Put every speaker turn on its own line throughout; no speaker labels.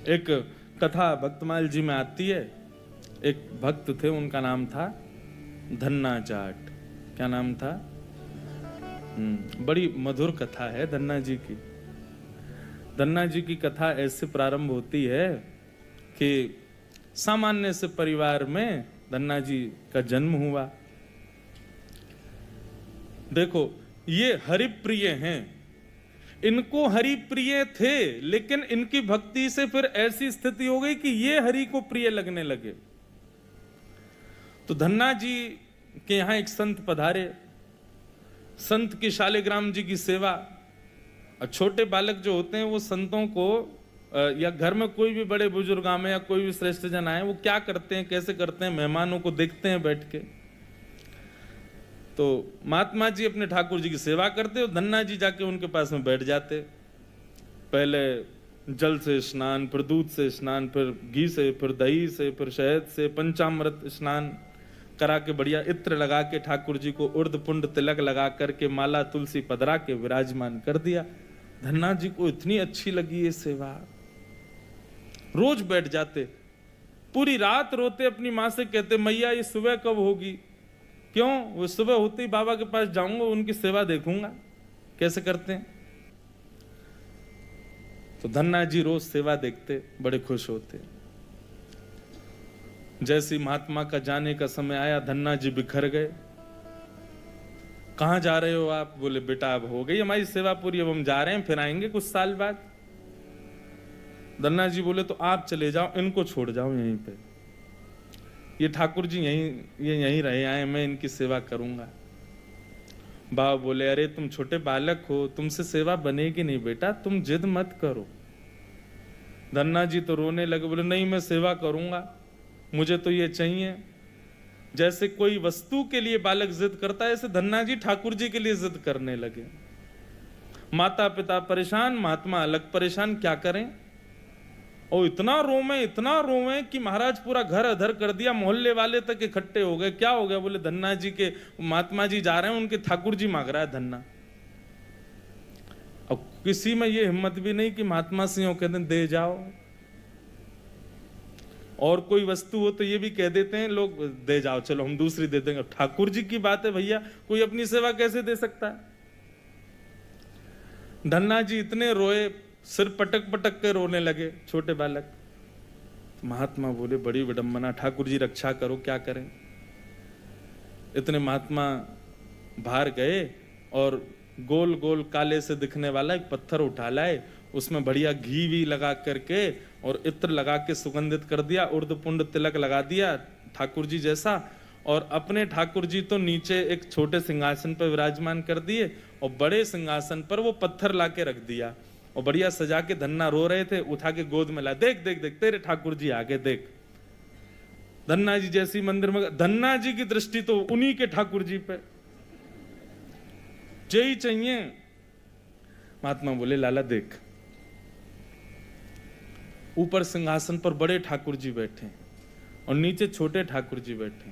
एक कथा भक्तमाल जी में आती है। एक भक्त थे, उनका नाम था धन्ना जाट। क्या नाम था? बड़ी मधुर कथा है धन्ना जी की। धन्ना जी की कथा ऐसे प्रारंभ होती है कि सामान्य से परिवार में धन्ना जी का जन्म हुआ। देखो, ये हरिप्रिय हैं, इनको हरि प्रिय थे, लेकिन इनकी भक्ति से फिर ऐसी स्थिति हो गई कि ये हरि को प्रिय लगने लगे। तो धन्ना जी के यहां एक संत पधारे। संत की शालिग्राम जी की सेवा। और छोटे बालक जो होते हैं वो संतों को या घर में कोई भी बड़े बुजुर्ग आए या कोई भी श्रेष्ठ जन आए, वो क्या करते हैं, कैसे करते हैं, मेहमानों को देखते हैं बैठ के। तो महात्मा जी अपने ठाकुर जी की सेवा करते और धन्ना जी जाके उनके पास में बैठ जाते। पहले जल से स्नान, फिर दूध से स्नान, फिर घी से, फिर दही से, फिर शहद से, पंचामृत स्नान करा के बढ़िया इत्र लगा के ठाकुर जी को उर्द पुंड तिलक लगा करके माला तुलसी पधरा के विराजमान कर दिया। धन्ना जी को इतनी अच्छी लगी ये सेवा, रोज बैठ जाते, पूरी रात रोते, अपनी माँ से कहते मैया ये सुबह कब होगी। क्यों? वो सुबह होते ही बाबा के पास जाऊंगा, उनकी सेवा देखूंगा कैसे करते हैं। तो धन्ना जी रोज सेवा देखते, बड़े खुश होते। जैसे महात्मा का जाने का समय आया, धन्ना जी बिखर गए। कहां जा रहे हो आप? बोले बेटा अब हो गई हमारी सेवा पूरी, अब हम जा रहे हैं, फिर आएंगे कुछ साल बाद। धन्ना जी बोले तो आप चले जाओ, इनको छोड़ जाओ यहीं पे, ये ठाकुर जी यहीं रहे आए, मैं इनकी सेवा करूंगा। बाबा बोले अरे तुम छोटे बालक हो, तुमसे सेवा बनेगी नहीं बेटा, तुम जिद मत करो। धन्ना जी तो रोने लगे, बोले नहीं मैं सेवा करूंगा, मुझे तो ये चाहिए। जैसे कोई वस्तु के लिए बालक जिद करता है, ऐसे धन्ना जी ठाकुर जी के लिए जिद करने लगे। माता पिता परेशान, महात्मा अलग परेशान, क्या करें। और इतना रोवे कि महाराज पूरा घर अधर कर दिया, मोहल्ले वाले तक इकट्ठे हो गए। क्या हो गया? बोले धन्ना जी के महात्मा जी जा रहे हैं, उनके ठाकुर जी मांग रहा है धन्ना। अब किसी में ये हिम्मत भी नहीं कि महात्मा सिंह कहते हैं दे जाओ। और कोई वस्तु हो तो ये भी कह देते हैं लोग दे जाओ, चलो हम दूसरी दे देंगे। ठाकुर जी की बात है भैया, कोई अपनी सेवा कैसे दे सकता है। धन्ना जी इतने रोए, सिर पटक पटक के रोने लगे छोटे बालक। तो महात्मा बोले बड़ी विडंबना, ठाकुर जी रक्षा करो, क्या करें। इतने महात्मा बाहर गए और गोल गोल काले से दिखने वाला एक पत्थर उठा लाए, उसमें बढ़िया घी भी लगा करके और इत्र लगा के सुगंधित कर दिया, उर्द पुंड तिलक लगा दिया ठाकुर जी जैसा। और अपने ठाकुर जी तो नीचे एक छोटे सिंहासन पर विराजमान कर दिए और बड़े सिंहासन पर वो पत्थर लाके रख दिया और बढ़िया सजा के। धन्ना रो रहे थे, उठा के गोद में ला, देख देख देख तेरे ठाकुर जी आगे देख। धन्ना जी जैसी मंदिर में, धन्ना जी की दृष्टि तो उन्हीं के ठाकुर जी पे, जय चाहिए। महात्मा बोले लाला देख, ऊपर सिंहासन पर बड़े ठाकुर जी बैठे और नीचे छोटे ठाकुर जी बैठे।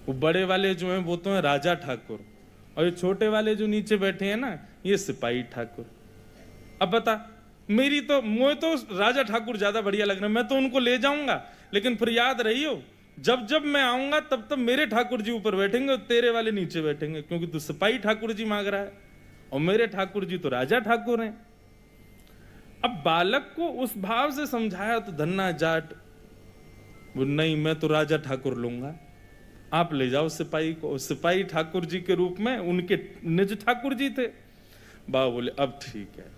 वो बड़े वाले जो हैं वो तो हैं राजा ठाकुर, और ये छोटे वाले जो नीचे बैठे हैं ना, ये सिपाही ठाकुर। अब बता, मुझे तो राजा ठाकुर ज्यादा बढ़िया लग रहा है, मैं तो उनको ले जाऊंगा, लेकिन फिर याद रहियो जब जब मैं आऊंगा तब तब मेरे ठाकुर जी ऊपर बैठेंगे और तेरे वाले नीचे बैठेंगे, क्योंकि तू सिपाही ठाकुर जी मांग रहा है और मेरे ठाकुर जी तो राजा ठाकुर हैं। अब बालक को उस भाव से समझाया तो धन्ना जाट नहीं, मैं तो राजा ठाकुर लूंगा, आप ले जाओ सिपाही को। सिपाही ठाकुर जी के रूप में उनके निज ठाकुर जी थे। बाबा बोले अब ठीक है।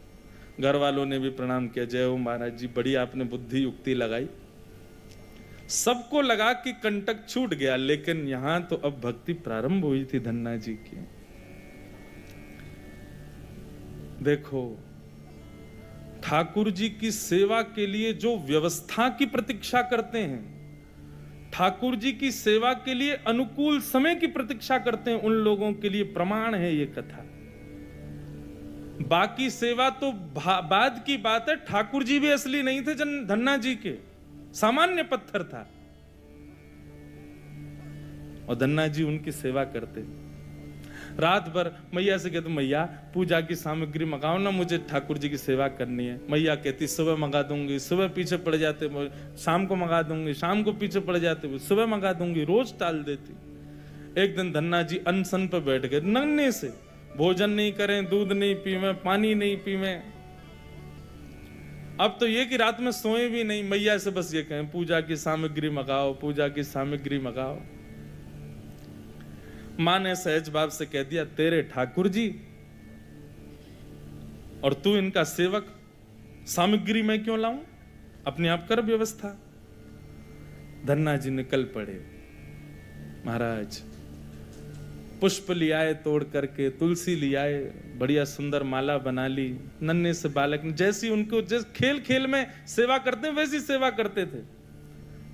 घर वालों ने भी प्रणाम किया, जय हो महाराज जी, बड़ी आपने बुद्धि युक्ति लगाई। सबको लगा कि कंटक छूट गया, लेकिन यहां तो अब भक्ति प्रारंभ हुई थी धन्ना जी की। देखो, ठाकुर जी की सेवा के लिए जो व्यवस्था की प्रतीक्षा करते हैं, ठाकुर जी की सेवा के लिए अनुकूल समय की प्रतीक्षा करते हैं, उन लोगों के लिए प्रमाण है ये कथा। बाकी सेवा तो बाद की बात है। ठाकुर जी भी असली नहीं थे, धन्ना जी के सामान्य पत्थर था और धन्ना जी उनकी सेवा करते। रात भर मैया से कहते मैया पूजा की सामग्री मंगाओ ना, मुझे ठाकुर जी की सेवा करनी है। मैया कहती सुबह मंगा दूंगी, सुबह पीछे पड़ जाते, शाम को मंगा दूंगी, शाम को पीछे पड़ जाते, सुबह मंगा दूंगी, रोज टाल देती। एक दिन धन्ना जी अनशन पे बैठ गए, नन्हे से, भोजन नहीं करें, दूध नहीं पीवे, पानी नहीं पीवे। अब तो ये कि रात में सोए भी नहीं, मैया से बस ये कहें पूजा की सामग्री मंगाओ, पूजा की सामग्री मंगाओ। मां ने सहज भाव से कह दिया तेरे ठाकुर जी और तू इनका सेवक, सामग्री मैं क्यों लाऊं, अपने आप कर व्यवस्था। धन्ना जी निकल पड़े। महाराज पुष्प लियाए तोड़ करके, तुलसी लियाए, बढ़िया सुंदर माला बना ली। नन्हे से बालक ने जैसी उनको जैसे खेल खेल में सेवा करते वैसी सेवा करते थे।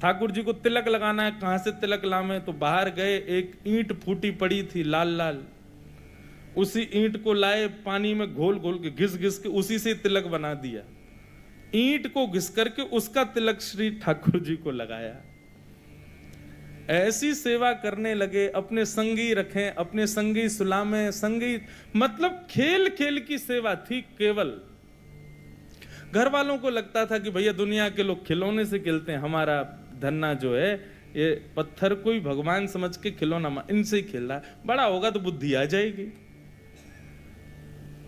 ठाकुर जी को तिलक लगाना है, कहां से तिलक लावे, तो बाहर गए, एक ईंट फूटी पड़ी थी लाल लाल, उसी ईंट को लाए, पानी में घोल घोल के घिस घिस के उसी से तिलक बना दिया। ईंट को घिस करके उसका तिलक श्री ठाकुर जी को लगाया। ऐसी सेवा करने लगे, अपने संगी रखें, अपने संगी सुलामें, संगी मतलब खेल खेल की सेवा थी केवल। घर वालों को लगता था कि भैया दुनिया के लोग खिलौने से खेलते हैं, हमारा धन्ना जो है ये पत्थर को ही भगवान समझ के खिलौना इनसे ही खेल रहा है, बड़ा होगा तो बुद्धि आ जाएगी।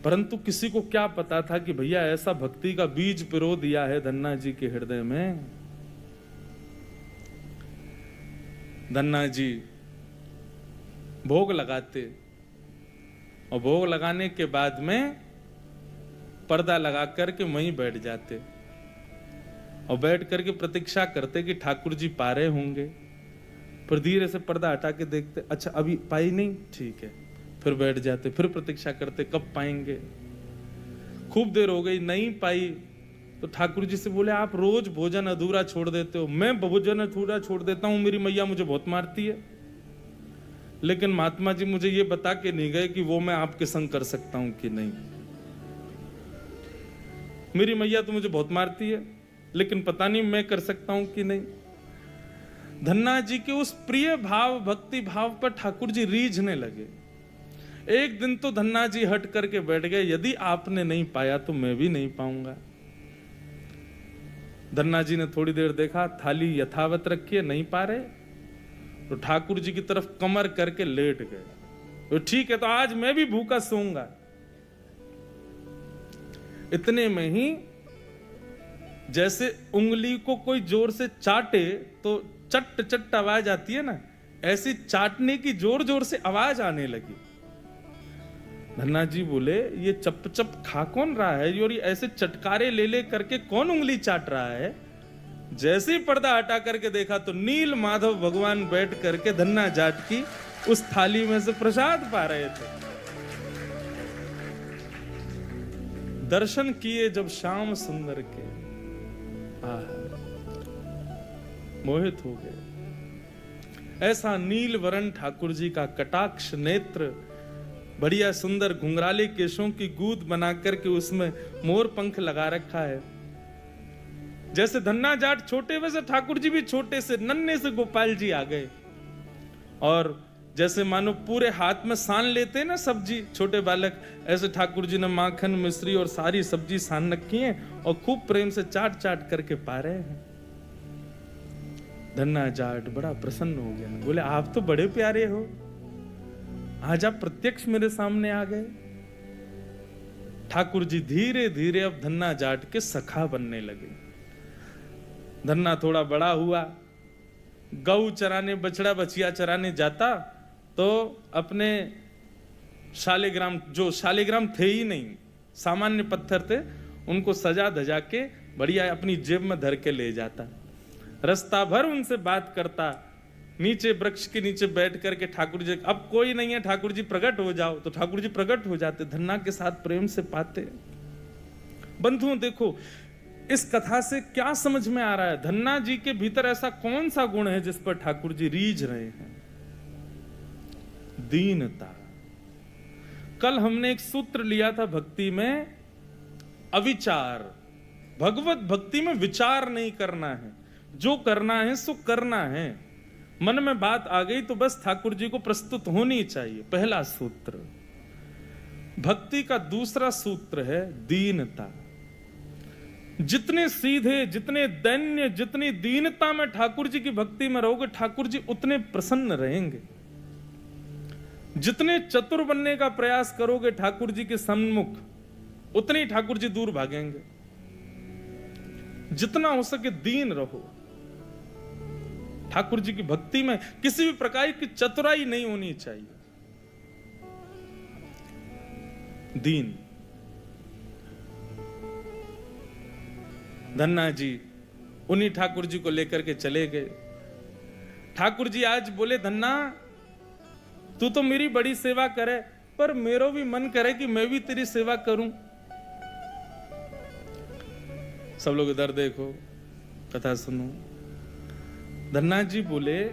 परंतु किसी को क्या पता था कि भैया ऐसा भक्ति का बीज पिरो दिया है धन्ना जी के हृदय में। धन्ना जी भोग लगाते और भोग लगाने के बाद में पर्दा लगा करके वहीं बैठ जाते और बैठ करके प्रतीक्षा करते कि ठाकुर जी पा रहे होंगे। फिर धीरे से पर्दा हटा के देखते, अच्छा अभी पाई नहीं, ठीक है, फिर बैठ जाते, फिर प्रतीक्षा करते कब पाएंगे। खूब देर हो गई, नहीं पाई तो ठाकुर जी से बोले आप रोज भोजन अधूरा छोड़ देते हो। मैं भोजन अधूरा छोड़ देता हूं, मेरी मैया मुझे बहुत मारती है, लेकिन महात्मा जी मुझे ये बता के नहीं गए कि वो मैं आपके संग कर सकता हूं कि नहीं। मेरी मैया तो मुझे बहुत मारती है, लेकिन पता नहीं मैं कर सकता हूं कि नहीं। धन्ना जी के उस प्रिय भाव, भक्ति भाव पर ठाकुर जी रीझने लगे। एक दिन तो धन्ना जी हट करके बैठ गए, यदि आपने नहीं पाया तो मैं भी नहीं पाऊंगा। धन्ना जी ने थोड़ी देर देखा, थाली यथावत रखी है, नहीं पा रहे, तो ठाकुर जी की तरफ कमर करके लेट गए। तो ठीक है, तो आज मैं भी भूखा सोऊंगा। इतने में ही जैसे उंगली को कोई जोर से चाटे तो चट चट आवाज आती है ना, ऐसी चाटने की जोर जोर से आवाज आने लगी। धन्ना जी बोले ये चप चप खा कौन रहा है, और ये ऐसे चटकारे ले ले करके कौन उंगली चाट रहा है। जैसे ही पर्दा हटा करके देखा तो नील माधव भगवान बैठ करके धन्ना जाट की उस थाली में से प्रसाद पा रहे थे। दर्शन किए जब श्याम सुंदर के, मोहित हो गए। ऐसा नील वरण ठाकुर जी का कटाक्ष नेत्र, बढ़िया सुंदर घुंघराले केशों की गूंद बना करके उसमें मोर पंख लगा रखा है। जैसे धन्ना जाट छोटे वैसे ठाकुर जी भी छोटे से नन्हे से गोपाल जी आ गए। और जैसे मानो पूरे हाथ में सान लेते हैं ना सब्जी छोटे बालक, ऐसे ठाकुर जी ने माखन मिश्री और सारी सब्जी सान रखी है और खूब प्रेम से चाट चाट करके पा रहे हैं। धन्ना जाट बड़ा प्रसन्न हो गया, बोले आप तो बड़े प्यारे हो, आज आप प्रत्यक्ष मेरे सामने आ गए। ठाकुर जी धीरे धीरे अब धन्ना जाट के सखा बनने लगे। धन्ना थोड़ा बड़ा हुआ, गऊ चराने, बछड़ा बछिया चराने जाता तो अपने शालिग्राम, जो शालिग्राम थे ही नहीं, सामान्य पत्थर थे, उनको सजा धजा के बढ़िया अपनी जेब में धर के ले जाता। रास्ता भर उनसे बात करता, नीचे वृक्ष के नीचे बैठ करके ठाकुर जी, अब कोई नहीं है ठाकुर जी प्रकट हो जाओ, तो ठाकुर जी प्रकट हो जाते, धन्ना के साथ प्रेम से पाते। बंधुओं देखो इस कथा से क्या समझ में आ रहा है, धन्ना जी के भीतर ऐसा कौन सा गुण है जिस पर ठाकुर जी रीझ रहे हैं। दीनता। कल हमने एक सूत्र लिया था भक्ति में, अविचार। भगवत भक्ति में विचार नहीं करना है, जो करना है सो करना है। मन में बात आ गई तो बस ठाकुर जी को प्रस्तुत होनी चाहिए। पहला सूत्र। भक्ति का दूसरा सूत्र है दीनता। जितने सीधे, जितने दैन्य, जितनी दीनता में ठाकुर जी की भक्ति में रहोगे, ठाकुर जी उतने प्रसन्न रहेंगे। जितने चतुर बनने का प्रयास करोगे ठाकुर जी के सम्मुख, उतने ही ठाकुर जी दूर भागेंगे। जितना हो सके दीन रहो। ठाकुर जी की भक्ति में किसी भी प्रकार की चतुराई नहीं होनी चाहिए। दीन। धन्ना जी उन्हीं ठाकुर जी को लेकर के चले गए। ठाकुर जी आज बोले, धन्ना तू तो मेरी बड़ी सेवा करे, पर मेरो भी मन करे कि मैं भी तेरी सेवा करूं। सब लोग इधर देखो, कथा सुनो। धन्ना जी बोले,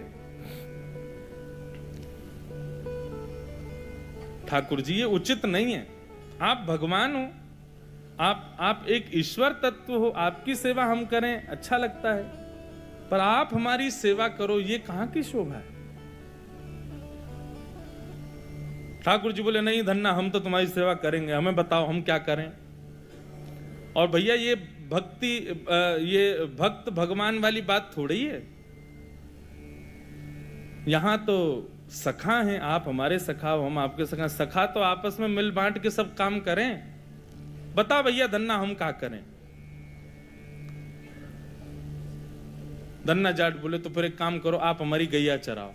ठाकुर जी ये उचित नहीं है। आप भगवान हो, आप एक ईश्वर तत्व हो, आपकी सेवा हम करें अच्छा लगता है, पर आप हमारी सेवा करो, ये कहां की शोभा है। ठाकुर जी बोले, नहीं धन्ना हम तो तुम्हारी सेवा करेंगे, हमें बताओ हम क्या करें। और भैया ये भक्ति, ये भक्त भगवान वाली बात थोड़ी है। यहां तो सखा हैं, आप हमारे सखा हो, हम आपके सखा। सखा तो आपस में मिल बांट के सब काम करें। बता भैया धन्ना हम क्या करें। धन्ना जाट बोले, तो फिर एक काम करो, आप हमारी गैया चराओ।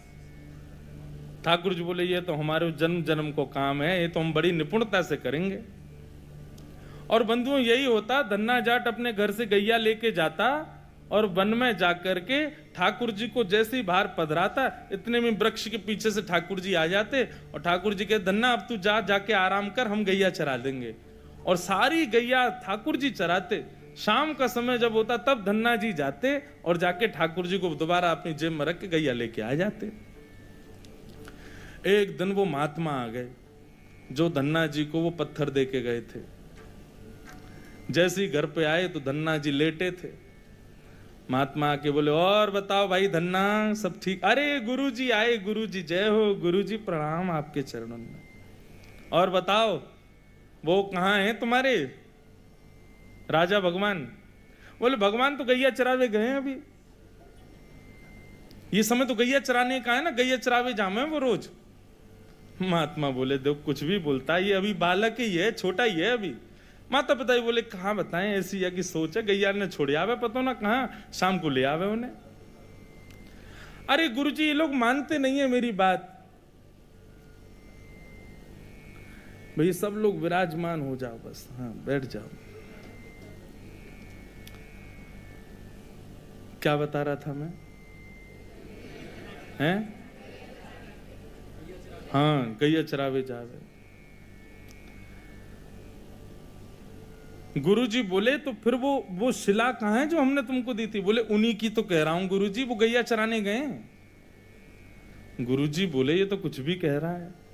ठाकुर जी बोले, ये तो हमारे जन्म जन्म को काम है, ये तो हम बड़ी निपुणता से करेंगे। और बंधुओं यही होता, धन्ना जाट अपने घर से गैया लेके जाता और वन में जाकर के ठाकुर जी को जैसे ही बाहर पधराता, इतने में वृक्ष के पीछे से ठाकुर जी आ जाते और ठाकुर जी कहते, धन्ना अब तू जाके आराम कर, हम गैया चरा देंगे। और सारी गैया ठाकुर जी चराते। शाम का समय जब होता तब धन्ना जी जाते और जाके ठाकुर जी को दोबारा अपनी जेब में रख के गैया लेके आ जाते। एक दिन वो महात्मा आ गए जो धन्ना जी को वो पत्थर दे के गए थे। जैसे ही घर पे आए तो धन्ना जी लेटे थे। महात्मा आके बोले, और बताओ भाई धन्ना सब ठीक? अरे गुरुजी आए, गुरुजी जय हो, गुरुजी प्रणाम आपके चरणों में। और बताओ वो कहाँ हैं तुम्हारे राजा भगवान? बोले, भगवान तो गैया चरावे गए हैं अभी। ये समय तो गैया चराने का है ना, गैया चरावे जामे वो रोज। महात्मा बोले, देखो कुछ भी बोलता है, ये अभी बालक ही है, छोटा ही है अभी। माता पिता ही बोले, कहाँ बताएं, ऐसी या की सोच है, गैया ने छोड़ आवे, पता ना कहाँ शाम को ले आवे उन्हें। अरे गुरुजी ये लोग मानते नहीं है मेरी बात। भाई सब लोग विराजमान हो जाओ बस, हाँ बैठ जाओ। क्या बता रहा था मैं? हैं? हाँ गैया चरावे जावे। गुरुजी बोले, तो फिर वो शिला कहाँ है जो हमने तुमको दी थी? बोले, उन्हीं की तो कह रहा हूं गुरुजी, वो गैया चराने गए। गुरुजी बोले, ये तो कुछ भी कह रहा है।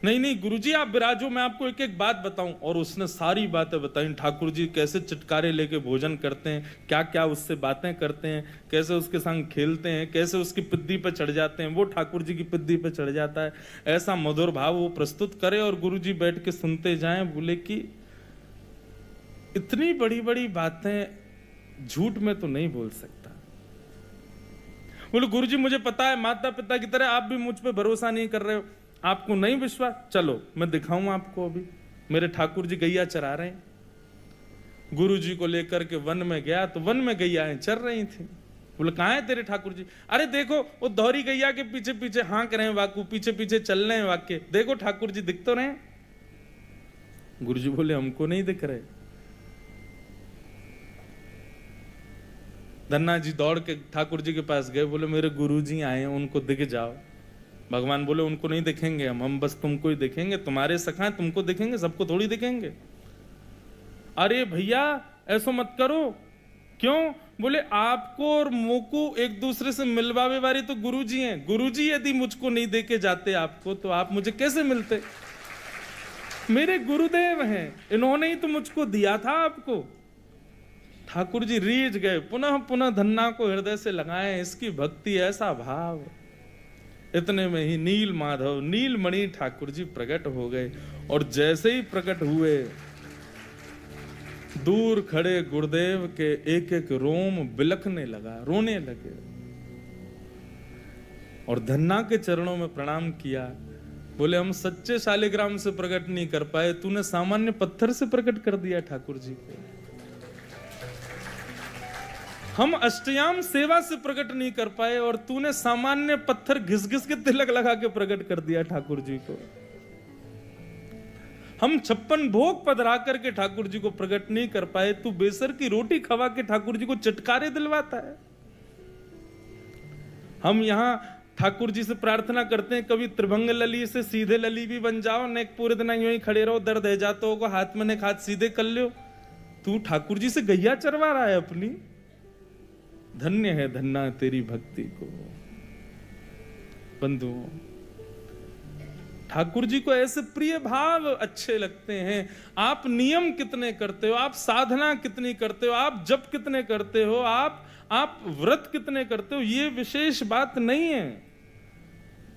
नहीं नहीं गुरुजी आप विराजो, मैं आपको एक एक बात बताऊं। और उसने सारी बातें बताई। ठाकुर जी कैसे चटकारे लेके भोजन करते हैं, क्या क्या उससे बातें करते हैं, कैसे उसके संग खेलते हैं, कैसे उसकी पिद्दी पे चढ़ जाते हैं, वो ठाकुर जी की पिद्दी पे चढ़ जाता है। ऐसा मधुर भाव वो प्रस्तुत करे और गुरुजी बैठ के सुनते जाएं। बोले कि इतनी बड़ी बड़ी बातें झूठ में तो नहीं बोल सकता। बोले, गुरुजी मुझे पता है, माता पिता की तरह आप भी मुझ पे भरोसा नहीं कर रहे हो, आपको नहीं विश्वास, चलो मैं दिखाऊं आपको। अभी मेरे ठाकुर जी गैया चरा रहे हैं। गुरुजी को लेकर के वन में गया तो वन में गैयाएं चर रही थी। बोले, कहाँ है तेरे ठाकुर जी? अरे देखो वो दोहरी गैया के पीछे पीछे हाँक रहे हैं, वाकू पीछे पीछे चल रहे हैं वाक्य, देखो ठाकुर जी दिख तो रहे। गुरुजी बोले, हमको नहीं दिख रहे। धन्ना जी दौड़ के ठाकुर जी के पास गए। बोले, मेरे गुरुजी आए हैं, उनको दिख जाओ। भगवान बोले, उनको नहीं दिखेंगे हम बस तुमको ही दिखेंगे, तुम्हारे सखा हैं, तुमको दिखेंगे, सबको थोड़ी दिखेंगे। अरे भैया ऐसा मत करो। क्यों? बोले, आपको और मोको एक दूसरे से मिलवावे वाले तो गुरुजी हैं। गुरुजी यदि मुझको नहीं देके जाते आपको, तो आप मुझे कैसे मिलते? मेरे गुरुदेव हैं, इन्होंने ही तो मुझको दिया था आपको। ठाकुर जी रीझ गए, पुनः पुनः धन्ना को हृदय से लगाए। इसकी भक्ति, ऐसा भाव। इतने में ही नील माधव नीलमणि ठाकुर जी प्रकट हो गए। और जैसे ही प्रकट हुए, दूर खड़े गुरुदेव के एक एक रोम बिलखने लगा, रोने लगे और धन्ना के चरणों में प्रणाम किया। बोले हम सच्चे शालिग्राम से प्रकट नहीं कर पाए, तूने सामान्य पत्थर से प्रकट कर दिया ठाकुर जी को। हम अष्टयाम सेवा से प्रकट नहीं कर पाए और तूने सामान्य पत्थर घिस घिस के तिलक लगा के प्रकट कर दिया ठाकुर जी को। हम 56 भोग पधरा करके ठाकुर जी को प्रकट नहीं कर पाए, तू बेसर की रोटी खवा के ठाकुर जी को चटकारे दिलवाता है। हम यहां ठाकुर जी से प्रार्थना करते हैं, कभी त्रिभंग लली से सीधे लली भी बन जाओ, ने पूरे दिन यूं ही खड़े रहो, दर्द है जाते हो, हाथ में ने हाथ सीधे कर लो। तू ठाकुर जी से गैया चरवा रहा है अपनी। धन्य है धन्ना तेरी भक्ति को। बंधुओं, ठाकुर जी को ऐसे प्रिय भाव अच्छे लगते हैं। आप नियम कितने करते हो, आप साधना कितनी करते हो, आप जप कितने करते हो, आप व्रत कितने करते हो, ये विशेष बात नहीं है,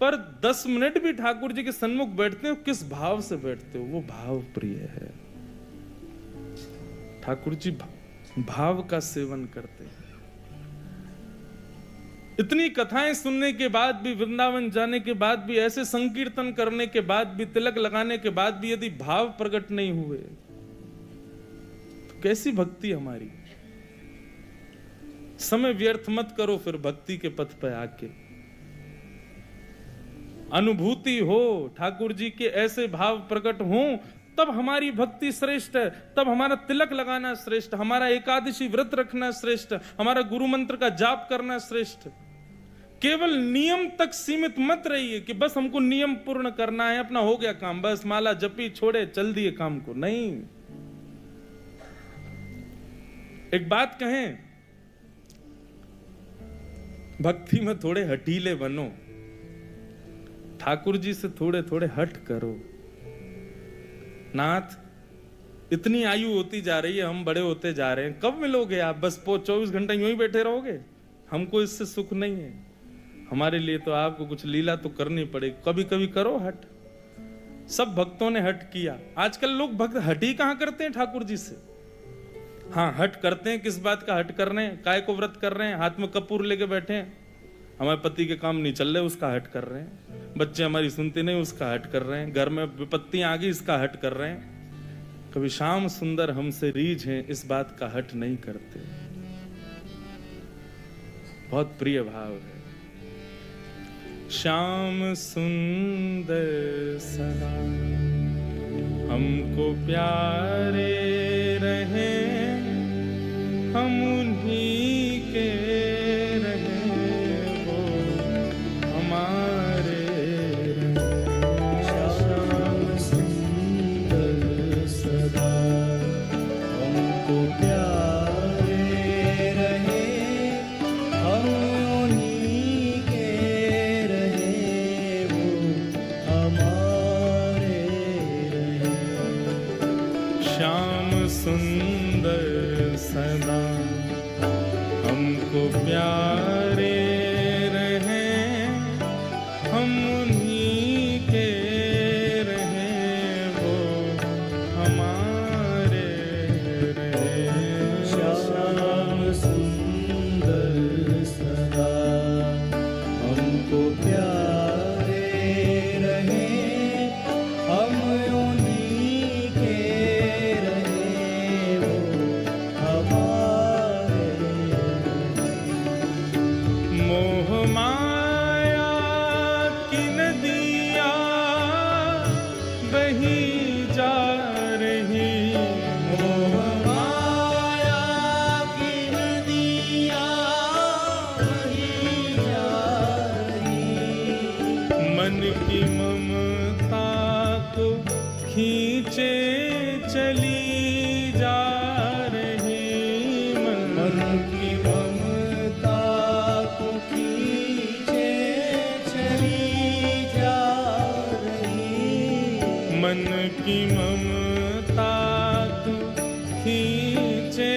पर 10 मिनट भी ठाकुर जी के सन्मुख बैठते हो, किस भाव से बैठते हो, वो भाव प्रिय है। ठाकुर जी भाव का सेवन करते हैं। इतनी कथाएं सुनने के बाद भी, वृंदावन जाने के बाद भी, ऐसे संकीर्तन करने के बाद भी, तिलक लगाने के बाद भी यदि भाव प्रकट नहीं हुए तो कैसी भक्ति हमारी। समय व्यर्थ मत करो फिर भक्ति के पथ पर आके। अनुभूति हो, ठाकुर जी के ऐसे भाव प्रकट हो, तब हमारी भक्ति श्रेष्ठ है, तब हमारा तिलक लगाना श्रेष्ठ, हमारा एकादशी व्रत रखना श्रेष्ठ, हमारा गुरु मंत्र का जाप करना श्रेष्ठ। केवल नियम तक सीमित मत रहिए कि बस हमको नियम पूर्ण करना है, अपना हो गया काम, बस माला जपी छोड़े चल दिए काम को। नहीं, एक बात कहें, भक्ति में थोड़े हठीले बनो, ठाकुर जी से थोड़े थोड़े हट करो। नाथ, इतनी आयु होती जा रही है, हम बड़े होते जा रहे हैं, कब मिलोगे आप? बस 24 घंटे यूं ही बैठे रहोगे? हमको इससे सुख नहीं है। हमारे लिए तो आपको कुछ लीला तो करनी पड़ेगी, कभी कभी करो हट। सब भक्तों ने हट किया। आजकल लोग भक्त हट ही कहां करते हैं ठाकुर जी से। हाँ, हट करते हैं, किस बात का हट कर रहे हैं? काय को व्रत कर रहे हैं, हाथ में कपूर लेके बैठे हैं, हमारे पति के काम नहीं चल रहे, उसका हट कर रहे हैं, बच्चे हमारी सुनते नहीं, उसका हट कर रहे हैं, घर में विपत्तियां आ गई, इसका हट कर रहे हैं। कभी श्याम सुंदर हमसे रीझ हैं, इस बात का हट नहीं करते। बहुत प्रिय भाव है। श्याम सुंदर सदा हमको प्यारे रहे, हम उन्हीं के रहे, वो हमारे रहे। श्याम सुंदर सदा हमको प्यारे रहे, हम उन्हीं के रहे, वो हमारे रहे। श्याम सुंदर सदा हमको प्यारे रहे, हम उन्हीं के रहे, वो हमारे रहे। श्याम सुंदर सदा हमको प्यारे रहे, हम उन्हीं के रहे, वो हमारे। मोह माया की नदियाँ बही जा रही, मोह माया की नदियाँ बही जा रही, मन की ममता को खींचे चली जा रही, मन की ममता को खींचे चली जा रही, मन की ममता को खींचे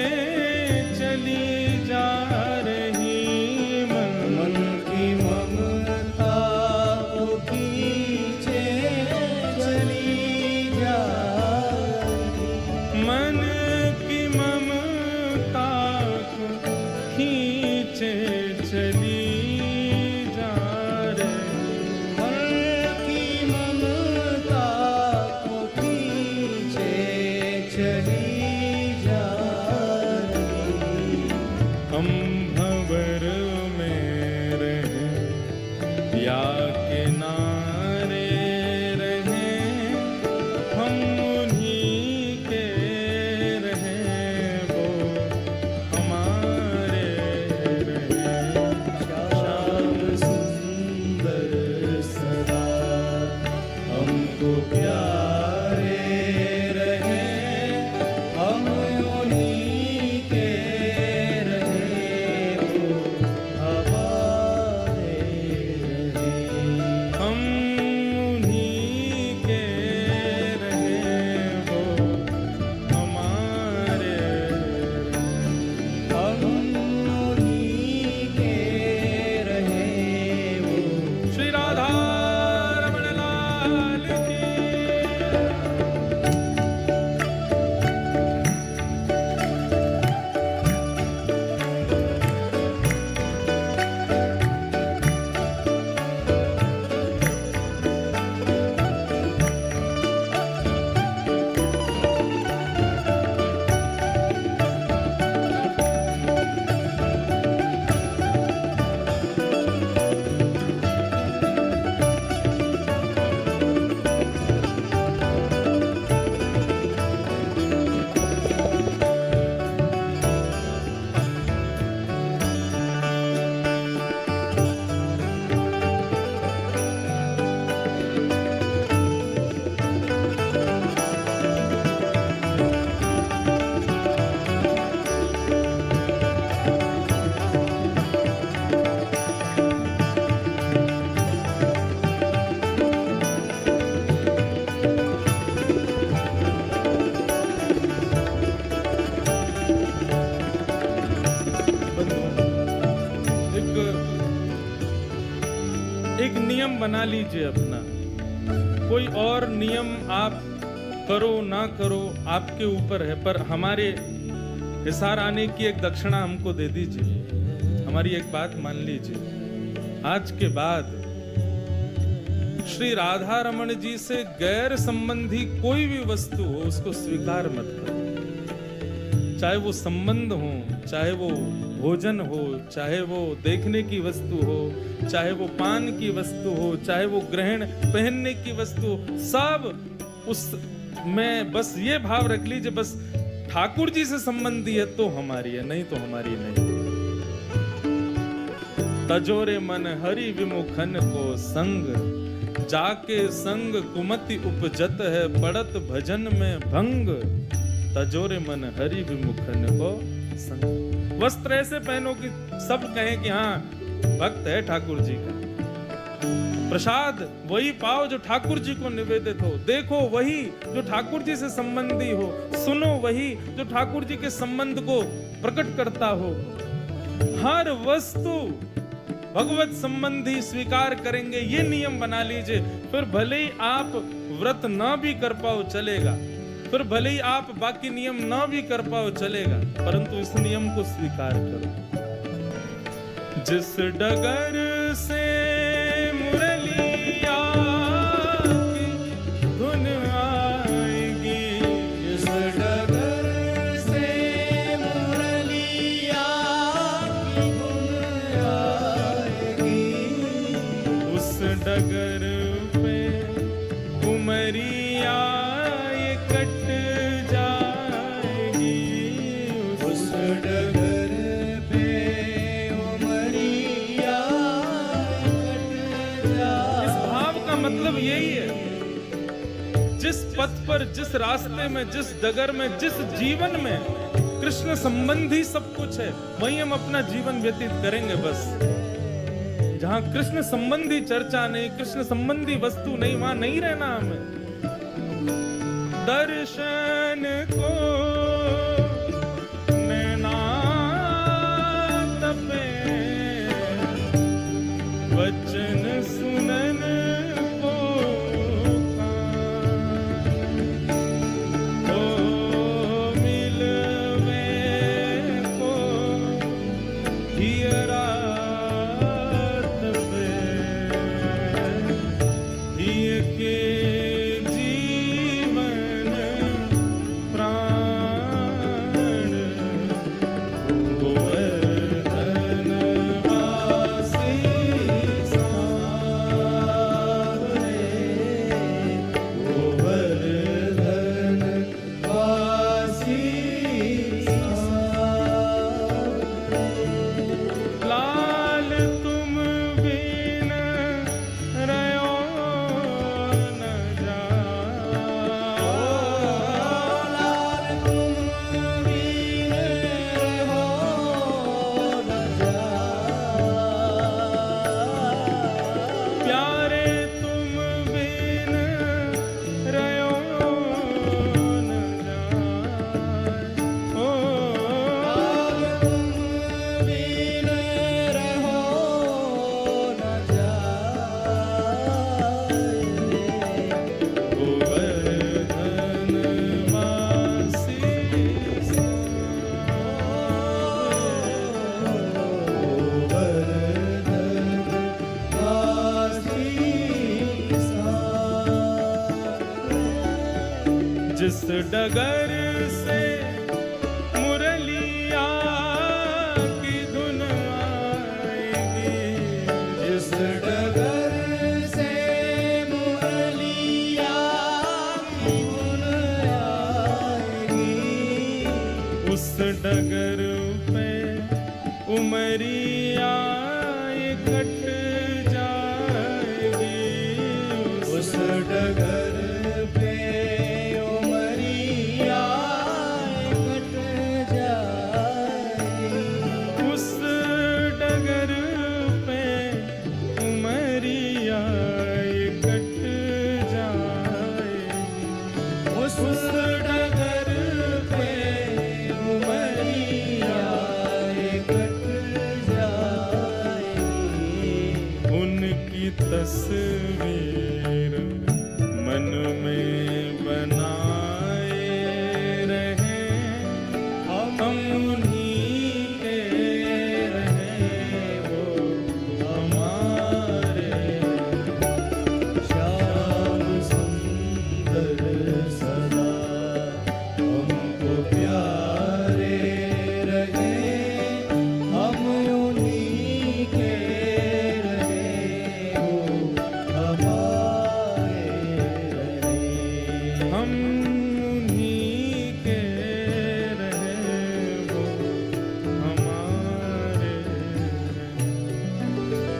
चली जा रही, मन की ममता चली जा रही,
हर की ममता को खींचे चली जा रही।
हम भंवर में रहें या किनारे रहें, हम उन्हीं के रहें, वो हमारे रहें।
श्याम सुंदर सदा हमको प्यारे रहे, हम उन्हीं के रहे, वो हमारे रहे।
हम उन्हीं के रहें, वो हमारे रहें।
हम उन्हीं के रहे, वो
श्री राधा रमण लाल की। एक नियम बना लीजिए अपना। कोई और नियम आप करो ना करो आपके ऊपर है, पर हमारे हिसार आने की एक दक्षिणा हमको दे दीजिए। हमारी एक बात मान लीजिए, आज के बाद श्री राधा रमण जी से गैर संबंधी कोई भी वस्तु हो उसको स्वीकार मत करो। चाहे वो संबंध हो, चाहे वो भोजन हो, चाहे वो देखने की वस्तु हो, चाहे वो पान की वस्तु हो, चाहे वो ग्रहण पहनने की वस्तु हो, सब उस में बस ये भाव रख लीजिए, बस ठाकुर जी से संबंधी है तो हमारी है, नहीं तो हमारी नहीं। तजोरे मन हरि विमुखन को संग, जाके संग कुमति उपजत है, पड़त भजन में भंग। तजोरे मन हरि विमुखन को संग। वस्त्र ऐसे पहनो कि सब कहें कि हाँ भक्त है ठाकुर जी का। प्रसाद वही पाओ जो ठाकुर जी को निवेदित हो। देखो वही जो ठाकुर जी से संबंधी हो। सुनो वही जो ठाकुर जी के संबंध को प्रकट करता हो। हर वस्तु भगवत संबंधी स्वीकार करेंगे, ये नियम बना लीजिए। फिर भले ही आप व्रत ना भी कर पाओ चलेगा, फिर भले ही आप बाकी नियम ना भी कर पाओ चलेगा, परंतु इस नियम को स्वीकार करो। जिस डगर से मुरलिया की धुन आएगी,
जिस डगर से मुरलिया की धुन आएगी,
उस डगर पे उमरिया ये कट जाएगी।
उस डगर पे उमरिया कट जाएगी।
इस भाव का मतलब यही है, जिस पथ पर, जिस रास्ते में, जिस डगर में, जिस जीवन में कृष्ण संबंधी सब कुछ है, वहीं हम अपना जीवन व्यतीत करेंगे। बस जहां कृष्ण संबंधी चर्चा नहीं, कृष्ण संबंधी वस्तु नहीं, वहां नहीं रहना हमें। दर्शन को नैना तपे, वचन सुनन को कान, ओ मिलवे को हियरा जिस डगर से मुरलिया की धुन आएगी,
जिस डगर से मुरलिया की धुन आएगी,
उस डगर पे उमरिया कट जाएगी,
उस डगर पे उमरिया कट जाएगी,
उस डगर पे उमरिया कट जाएगी,
उस डगर पे उमरिया कट जाएगी।
उनकी तस्वीर मन में बनाए रहे, हम उन्हीं के रहे, वो हमारे।
श्याम सुंदर सदा हमको प्यारे रहे, हम उन्हीं के रहे, वो हमारे रहे।
हम उन्हीं के रहे, वो हमारे।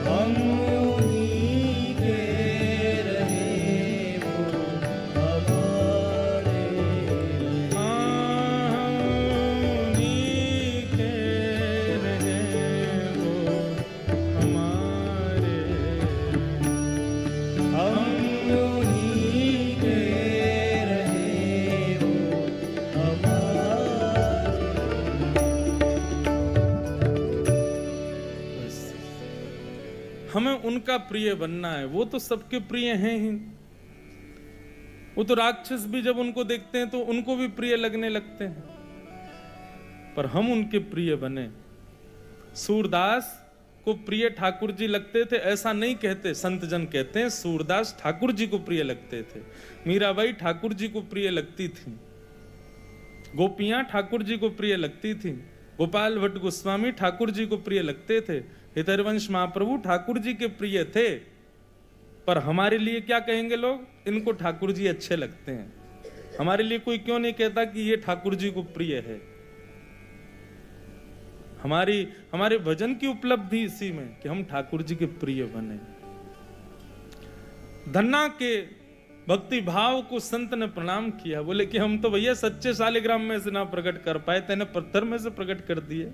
हम उन्हीं के रहे, वो हमारे रहे।
हाँ, उन्हीं के रहे, वो हमारे।
हम उन्हीं के रहे, वो हमारे।
बस। हमें उनका प्रिय बनना है, वो तो सबके प्रिय हैं ही। वो तो राक्षस भी जब उनको देखते हैं तो उनको भी प्रिय लगने लगते हैं, पर हम उनके प्रिय बने। सूरदास को प्रिय ठाकुर जी लगते थे ऐसा नहीं कहते, संत जन कहते हैं सूरदास ठाकुर जी को प्रिय लगते थे। मीराबाई ठाकुर जी को प्रिय लगती थी, गोपियां ठाकुर जी को प्रिय लगती थी, गोपाल भट्ट गोस्वामी ठाकुर जी को प्रिय लगते थे, हितरवंश महाप्रभु ठाकुर जी के प्रिय थे। पर हमारे लिए क्या कहेंगे लोग, इनको ठाकुर जी अच्छे लगते हैं। हमारे लिए कोई क्यों नहीं कहता कि ये ठाकुर जी को प्रिय है। हमारे भजन की उपलब्धि इसी में कि हम ठाकुर जी के प्रिय बने। धन्ना के भक्ति भाव को संत ने प्रणाम किया, बोले कि हम तो भैया सच्चे शालिग्राम में से ना प्रकट कर पाए, तेने पत्थर में से प्रकट कर दिए।